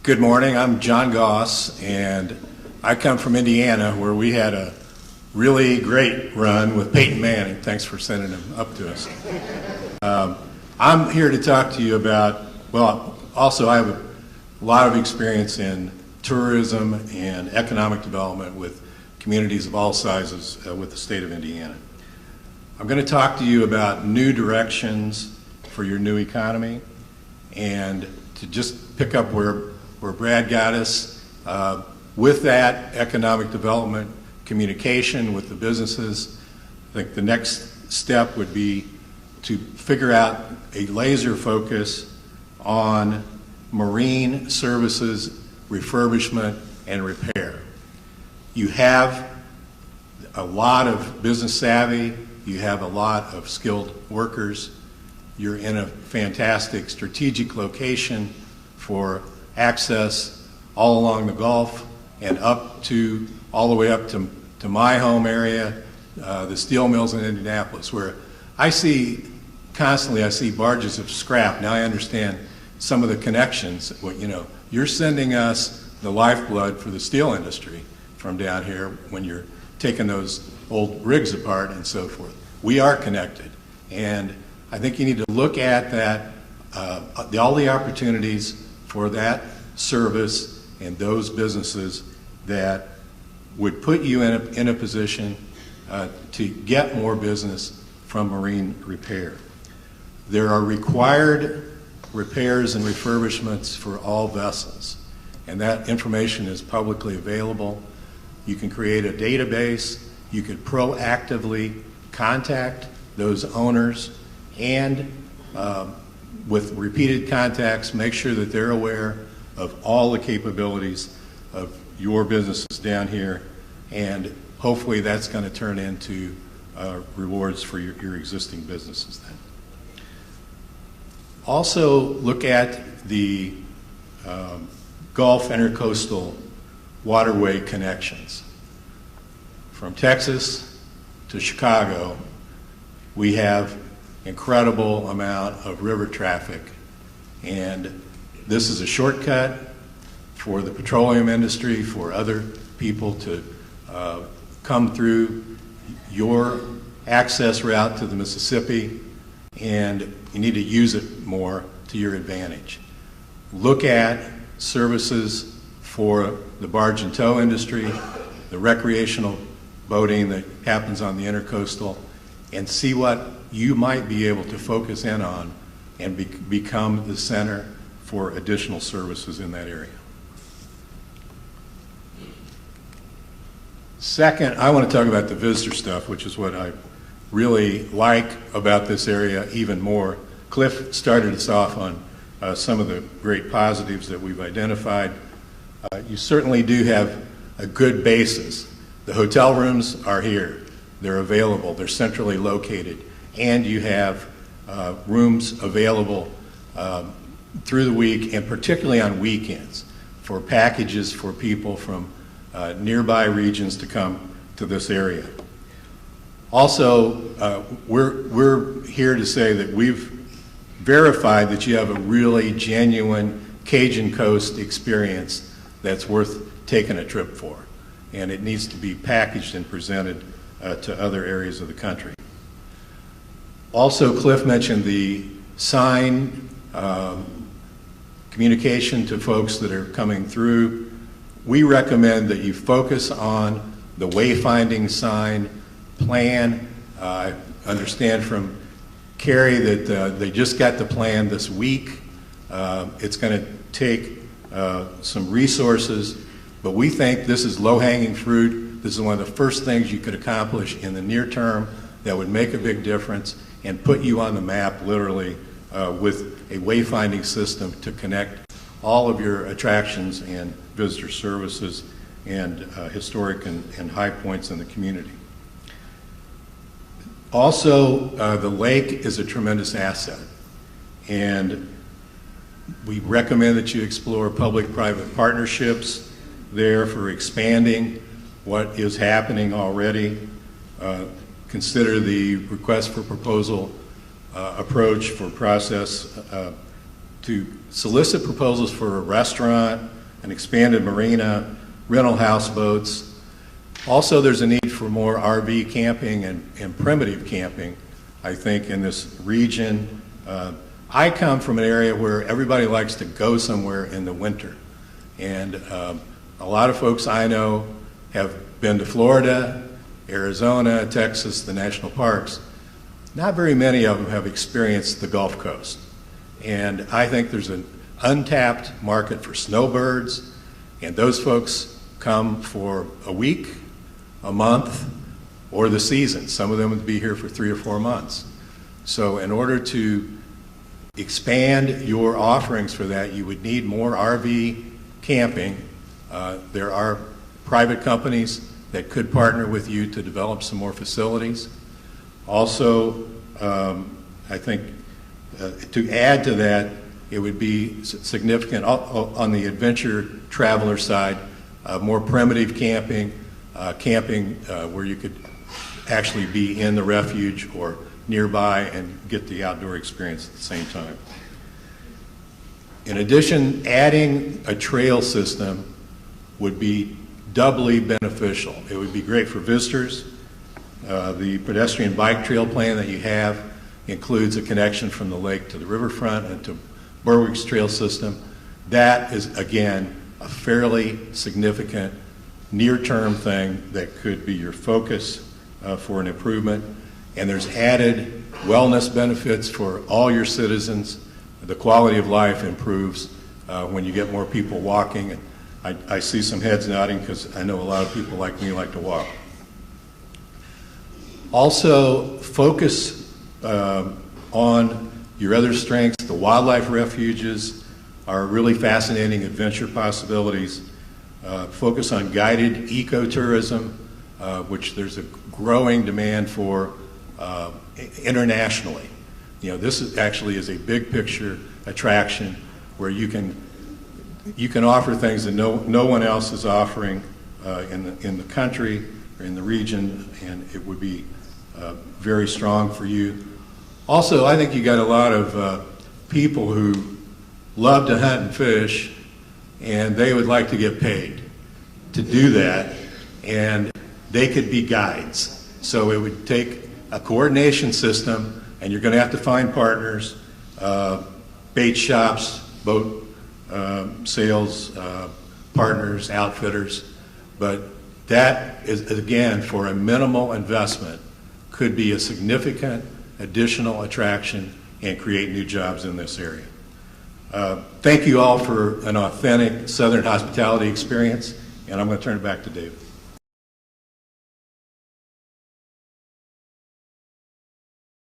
Good morning, I'm John Goss, and I come from Indiana, where we had a really great run with Peyton Manning. Thanks for sending him up to us. I'm here to talk to you about, well, also I have a lot of experience in tourism and economic development with communities of all sizes with the state of Indiana. I'm going to talk to you about new directions for your new economy, and to just pick up where Brad got us, with that economic development communication with the businesses, I think the next step would be to figure out a laser focus on marine services, refurbishment, and repair. You have a lot of business savvy, you have a lot of skilled workers, you're in a fantastic strategic location for access all along the Gulf and all the way up to my home area, the steel mills in Indianapolis, where I see barges of scrap. Now I understand some of the connections. You're sending us the lifeblood for the steel industry from down here when you're taking those old rigs apart and so forth. We are connected, and I think you need to look at that, all the opportunities for that service and those businesses that would put you in a position to get more business from marine repair. There are required repairs and refurbishments for all vessels, and that information is publicly available. You can create a database, you could proactively contact those owners, and with repeated contacts, make sure that they're aware of all the capabilities of your businesses down here, and hopefully that's going to turn into rewards for your existing businesses then. Also look at the Gulf Intracoastal Waterway connections. From Texas to Chicago, we have incredible amount of river traffic, and this is a shortcut for the petroleum industry, for other people to come through your access route to the Mississippi, and you need to use it more to your advantage. Look at services for the barge and tow industry, the recreational boating that happens on the Intercoastal, and see what you might be able to focus in on and become the center for additional services in that area. Second, I want to talk about the visitor stuff, which is what I really like about this area even more. Cliff started us off on some of the great positives that we've identified. You certainly do have a good basis. The hotel rooms are here. They're available. They're centrally located. And you have rooms available through the week, and particularly on weekends, for packages for people from nearby regions to come to this area. Also, we're here to say that we've verified that you have a really genuine Cajun Coast experience that's worth taking a trip for, and it needs to be packaged and presented to other areas of the country. Also, Cliff mentioned the sign communication to folks that are coming through. We recommend that you focus on the wayfinding sign plan. I understand from Carrie that they just got the plan this week. It's going to take some resources, but we think this is low-hanging fruit. This is one of the first things you could accomplish in the near term that would make a big difference and put you on the map, literally, with a wayfinding system to connect all of your attractions and visitor services and historic and high points in the community. Also, the lake is a tremendous asset, and we recommend that you explore public-private partnerships there for expanding what is happening already. Consider the request for proposal approach for process to solicit proposals for a restaurant, an expanded marina, rental houseboats. Also, there's a need for more RV camping and primitive camping, I think, in this region. I come from an area where everybody likes to go somewhere in the winter. And a lot of folks I know have been to Florida, Arizona, Texas, the national parks. Not very many of them have experienced the Gulf Coast. And I think there's an untapped market for snowbirds, and those folks come for a week, a month, or the season. Some of them would be here for 3 or 4 months. So in order to expand your offerings for that, you would need more RV camping. There are private companies that could partner with you to develop some more facilities. Also, I think to add to that, it would be significant on the adventure traveler side, more primitive camping, camping where you could actually be in the refuge or nearby and get the outdoor experience at the same time. In addition, adding a trail system would be doubly beneficial. It would be great for visitors. The pedestrian bike trail plan that you have includes a connection from the lake to the riverfront and to Berwick's trail system. That is, again, a fairly significant near-term thing that could be your focus for an improvement. And there's added wellness benefits for all your citizens. The quality of life improves when you get more people walking. And I see some heads nodding because I know a lot of people like me like to walk. Also, focus on your other strengths. The wildlife refuges are really fascinating adventure possibilities. Focus on guided ecotourism, which there's a growing demand for internationally. You know, this is actually is a big picture attraction where you can offer things that no one else is offering in the country or in the region, and it would be very strong for you. Also, I think you got a lot of people who love to hunt and fish, and they would like to get paid to do that, and they could be guides. So it would take a coordination system, and you're going to have to find partners, bait shops, boat sales partners, outfitters, but that is, again, for a minimal investment, could be a significant additional attraction and create new jobs in this area. Thank you all for an authentic Southern hospitality experience, and I'm going to turn it back to David.